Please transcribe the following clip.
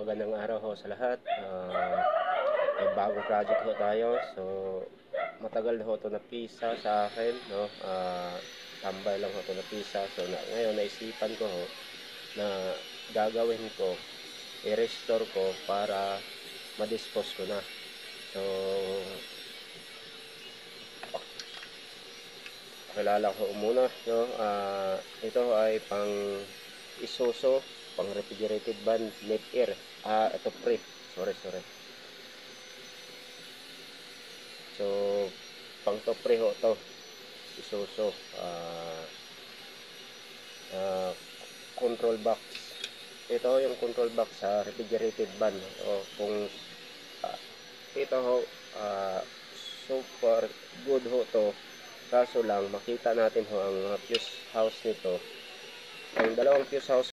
Magandang araw ho sa lahat. May bagong project ho tayo. So, matagal na ho ito napisa sa akin, no? Tambay lang ho ito napisa. So, ngayon naisipan ko ho na gagawin ko, i-restore ko para ma-dispose ko na. So, kilala ko muna, no? Ito ay pang Isuzu, pang refrigerated van, net air. Ito pre. Sorry. So, pang to pre ho to. Isuzu. Control box. Ito yung control box sa refrigerated van. O kung ito ho, super good ho to. Kaso lang, makita natin ho ang fuse house nito. Ang dalawang fuse house